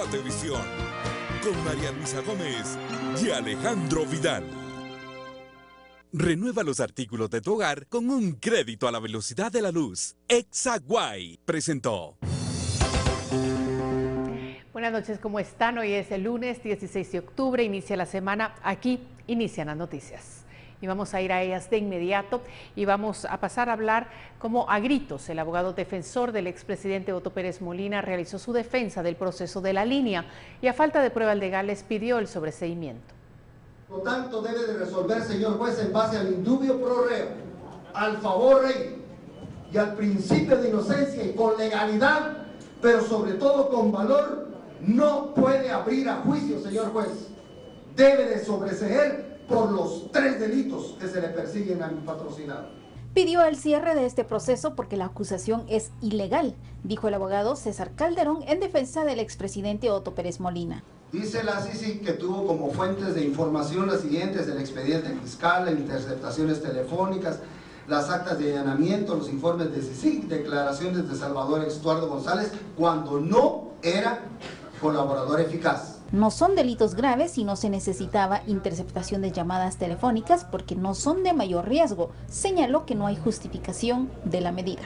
Guatevisión, con María Luisa Gómez y Alejandro Vidal. Renueva los artículos de tu hogar con un crédito a la velocidad de la luz. Exaguay presentó. Buenas noches, ¿cómo están? Hoy es el lunes 16 de octubre, inicia la semana. Aquí inician las noticias. Y vamos a ir a ellas de inmediato y vamos a pasar a hablar como a gritos. El abogado defensor del expresidente Otto Pérez Molina realizó su defensa del proceso de la línea y a falta de pruebas legales pidió el sobreseimiento. Por lo tanto, debe de resolver, señor juez, en base al indubio pro reo, al favor rey y al principio de inocencia y con legalidad, pero sobre todo con valor. No puede abrir a juicio, señor juez. Debe de sobreseer por los 3 delitos que se le persiguen a mi patrocinado. Pidió el cierre de este proceso porque la acusación es ilegal, dijo el abogado César Calderón en defensa del expresidente Otto Pérez Molina. Dice la CICIG que tuvo como fuentes de información las siguientes: el expediente fiscal, las interceptaciones telefónicas, las actas de allanamiento, los informes de CICIG, declaraciones de Salvador Estuardo González cuando no era colaborador eficaz. No son delitos graves y no se necesitaba interceptación de llamadas telefónicas porque no son de mayor riesgo. Señaló que no hay justificación de la medida.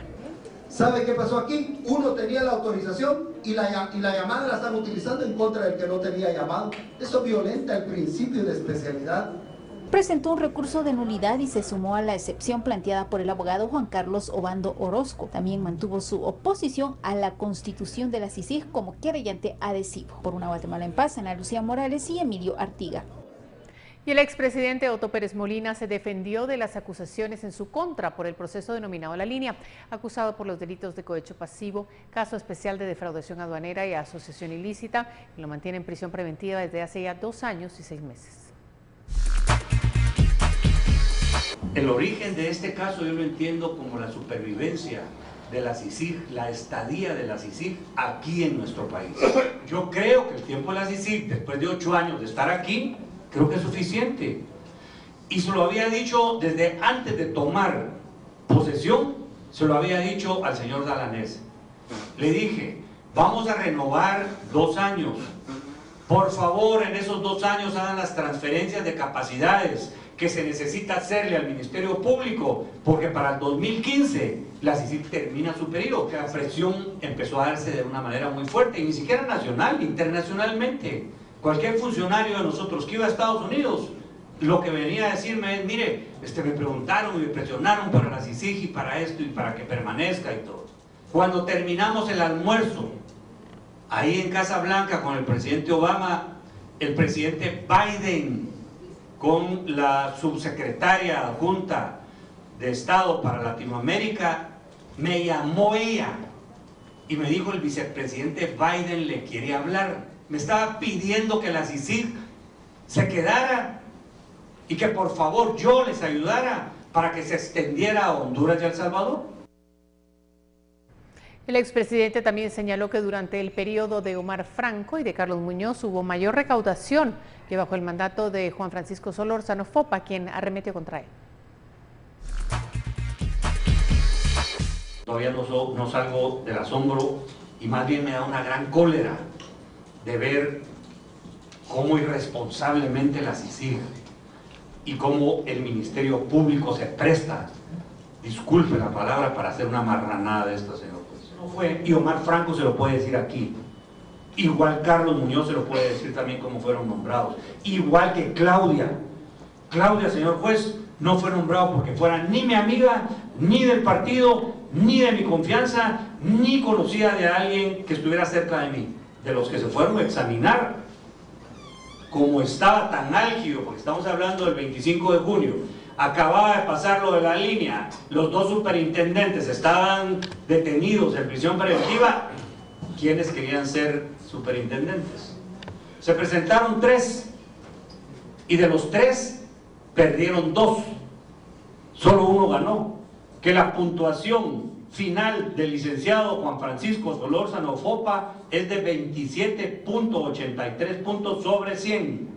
¿Sabe qué pasó aquí? Uno tenía la autorización y la llamada la están utilizando en contra del que no tenía llamado. Eso violenta el principio de especialidad. Presentó un recurso de nulidad y se sumó a la excepción planteada por el abogado Juan Carlos Obando Orozco. También mantuvo su oposición a la constitución de la CICIG como querellante adhesivo. Por una Guatemala en paz, Ana Lucía Morales y Emilio Artiga. Y el expresidente Otto Pérez Molina se defendió de las acusaciones en su contra por el proceso denominado La Línea, acusado por los delitos de cohecho pasivo, caso especial de defraudación aduanera y asociación ilícita, y lo mantiene en prisión preventiva desde hace ya 2 años y 6 meses. El origen de este caso yo lo entiendo como la supervivencia de la CICIG, la estadía de la CICIG aquí en nuestro país. Yo creo que el tiempo de la CICIG, después de 8 años de estar aquí, creo que es suficiente. Y se lo había dicho desde antes de tomar posesión, se lo había dicho al señor Dalanés. Le dije, vamos a renovar 2 años. Por favor, en esos 2 años hagan las transferencias de capacidades que se necesita hacerle al Ministerio Público, porque para el 2015 la CICIG termina su periodo, que la presión empezó a darse de una manera muy fuerte, y ni siquiera nacional, internacionalmente. Cualquier funcionario de nosotros que iba a Estados Unidos, lo que venía a decirme es, mire, me preguntaron y me presionaron para la CICIG y para esto y para que permanezca y todo. Cuando terminamos el almuerzo, ahí en Casa Blanca con el presidente Obama, el presidente Biden con la subsecretaria adjunta de Estado para Latinoamérica, me llamó ella y me dijo: el vicepresidente Biden le quiere hablar. Me estaba pidiendo que la CICIG se quedara y que por favor yo les ayudara para que se extendiera a Honduras y El Salvador. El expresidente también señaló que durante el periodo de Omar Franco y de Carlos Muñoz hubo mayor recaudación que bajo el mandato de Juan Francisco Solórzano Fopa, quien arremetió contra él. Todavía no salgo del asombro y más bien me da una gran cólera de ver cómo irresponsablemente la CICIG y cómo el Ministerio Público se presta, disculpe la palabra, para hacer una marranada de esta, señor juez. No fue, y Omar Franco se lo puede decir aquí, igual Carlos Muñoz se lo puede decir también como fueron nombrados, igual que Claudia, señor juez, no fue nombrado porque fuera ni mi amiga, ni del partido, ni de mi confianza, ni conocida de alguien que estuviera cerca de mí. De los que se fueron a examinar, como estaba tan álgido, porque estamos hablando del 25 de junio, acababa de pasar lo de La Línea, los 2 superintendentes estaban detenidos en prisión preventiva, ¿quiénes querían ser superintendentes? Se presentaron 3 y de los 3 perdieron 2, solo 1 ganó, que la puntuación final del licenciado Juan Francisco Solórzano Fopa es de 27.83 puntos sobre 100.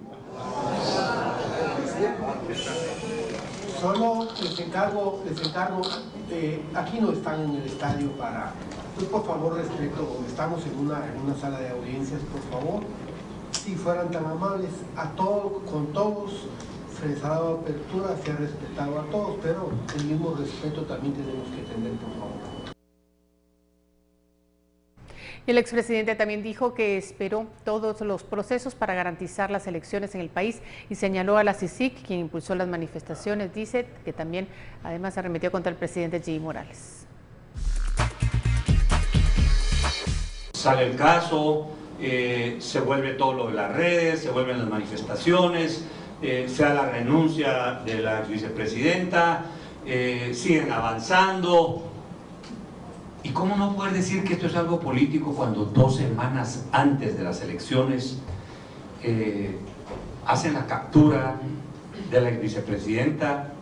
Solo les encargo, aquí no están en el estadio para Pues por favor, respeto, estamos en una sala de audiencias, por favor, si fueran tan amables, con todos se les ha dado apertura, se ha respetado a todos, pero el mismo respeto también tenemos que tener, por favor. El expresidente también dijo que esperó todos los procesos para garantizar las elecciones en el país y señaló a la CICIG, quien impulsó las manifestaciones. Dice que también además arremetió contra el presidente Jimmy Morales. Sale el caso, se vuelve todo lo de las redes, se vuelven las manifestaciones, se da la renuncia de la vicepresidenta, siguen avanzando. ¿Y cómo no poder decir que esto es algo político cuando 2 semanas antes de las elecciones hacen la captura de la vicepresidenta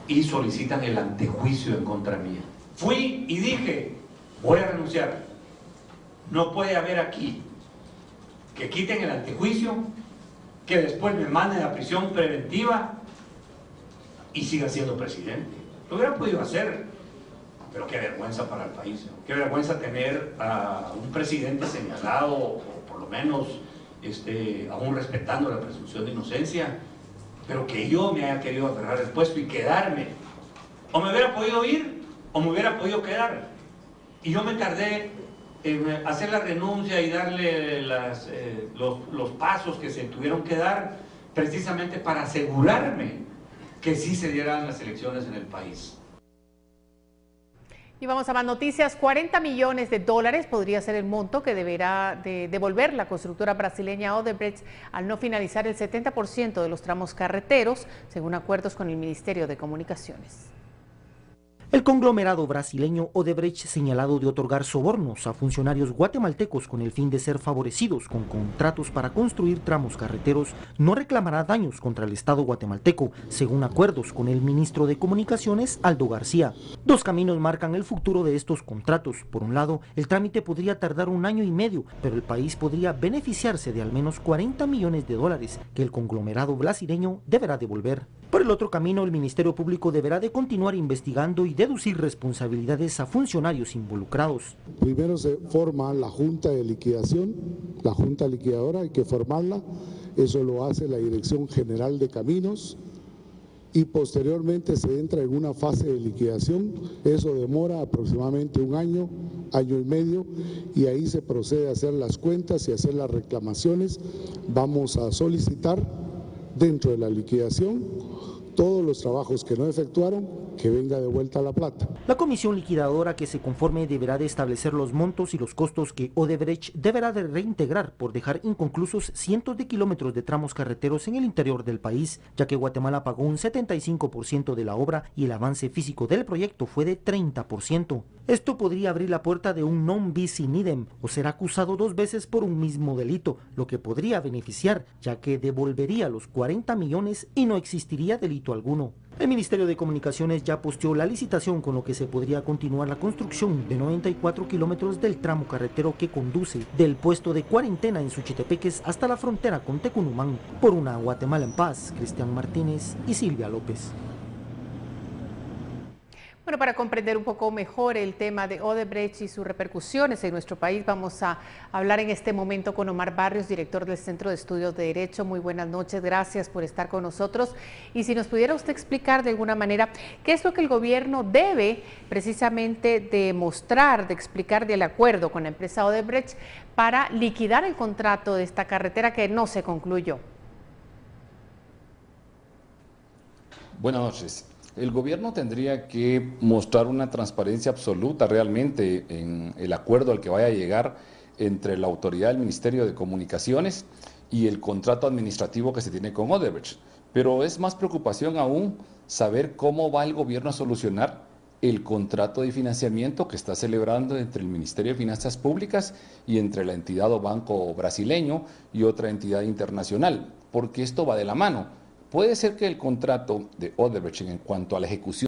y solicitan el antejuicio en contra mía? Fui y dije, voy a renunciar. No puede haber aquí que quiten el antejuicio, que después me manden a prisión preventiva y siga siendo presidente. Lo hubiera podido hacer. Pero qué vergüenza para el país, ¿no? Qué vergüenza tener a un presidente señalado, o por lo menos aún respetando la presunción de inocencia, pero que yo me haya querido aferrar al puesto y quedarme. O me hubiera podido ir, o me hubiera podido quedar. Y yo me tardé en hacer la renuncia y darle los pasos que se tuvieron que dar, precisamente para asegurarme que sí se dieran las elecciones en el país. Y vamos a más noticias. 40 millones de dólares podría ser el monto que deberá de devolver la constructora brasileña Odebrecht al no finalizar el 70% de los tramos carreteros, según acuerdos con el Ministerio de Comunicaciones. El conglomerado brasileño Odebrecht, señalado de otorgar sobornos a funcionarios guatemaltecos con el fin de ser favorecidos con contratos para construir tramos carreteros, no reclamará daños contra el Estado guatemalteco, según acuerdos con el ministro de Comunicaciones, Aldo García. 2 caminos marcan el futuro de estos contratos. Por un lado, el trámite podría tardar 1 año y medio, pero el país podría beneficiarse de al menos 40 millones de dólares que el conglomerado brasileño deberá devolver. Por el otro camino, el Ministerio Público deberá de continuar investigando y deducir responsabilidades a funcionarios involucrados. Primero se forma la Junta de Liquidación, la Junta Liquidadora, hay que formarla, eso lo hace la Dirección General de Caminos y posteriormente se entra en una fase de liquidación, eso demora aproximadamente 1 año, año y medio, y ahí se procede a hacer las cuentas y hacer las reclamaciones. Vamos a solicitar dentro de la liquidación todos los trabajos que no efectuaron, que venga de vuelta la plata. La comisión liquidadora que se conforme deberá de establecer los montos y los costos que Odebrecht deberá de reintegrar por dejar inconclusos cientos de kilómetros de tramos carreteros en el interior del país, ya que Guatemala pagó un 75% de la obra y el avance físico del proyecto fue de 30%. Esto podría abrir la puerta de un non bis in idem o ser acusado 2 veces por un mismo delito, lo que podría beneficiar, ya que devolvería los 40 millones y no existiría delito alguno. El Ministerio de Comunicaciones ya posteó la licitación, con lo que se podría continuar la construcción de 94 kilómetros del tramo carretero que conduce del puesto de cuarentena en Suchitepeques hasta la frontera con Tecunumán. Por una Guatemala en paz, Cristian Martínez y Silvia López. Bueno, para comprender un poco mejor el tema de Odebrecht y sus repercusiones en nuestro país, vamos a hablar en este momento con Omar Barrios, director del Centro de Estudios de Derecho. Muy buenas noches, gracias por estar con nosotros. Y si nos pudiera usted explicar de alguna manera qué es lo que el gobierno debe precisamente demostrar, de explicar del acuerdo con la empresa Odebrecht para liquidar el contrato de esta carretera que no se concluyó. Buenas noches. El gobierno tendría que mostrar una transparencia absoluta realmente en el acuerdo al que vaya a llegar entre la autoridad del Ministerio de Comunicaciones y el contrato administrativo que se tiene con Odebrecht. Pero es más preocupación aún saber cómo va el gobierno a solucionar el contrato de financiamiento que está celebrando entre el Ministerio de Finanzas Públicas y entre la entidad o banco brasileño y otra entidad internacional, porque esto va de la mano. Puede ser que el contrato de Odebrecht en cuanto a la ejecución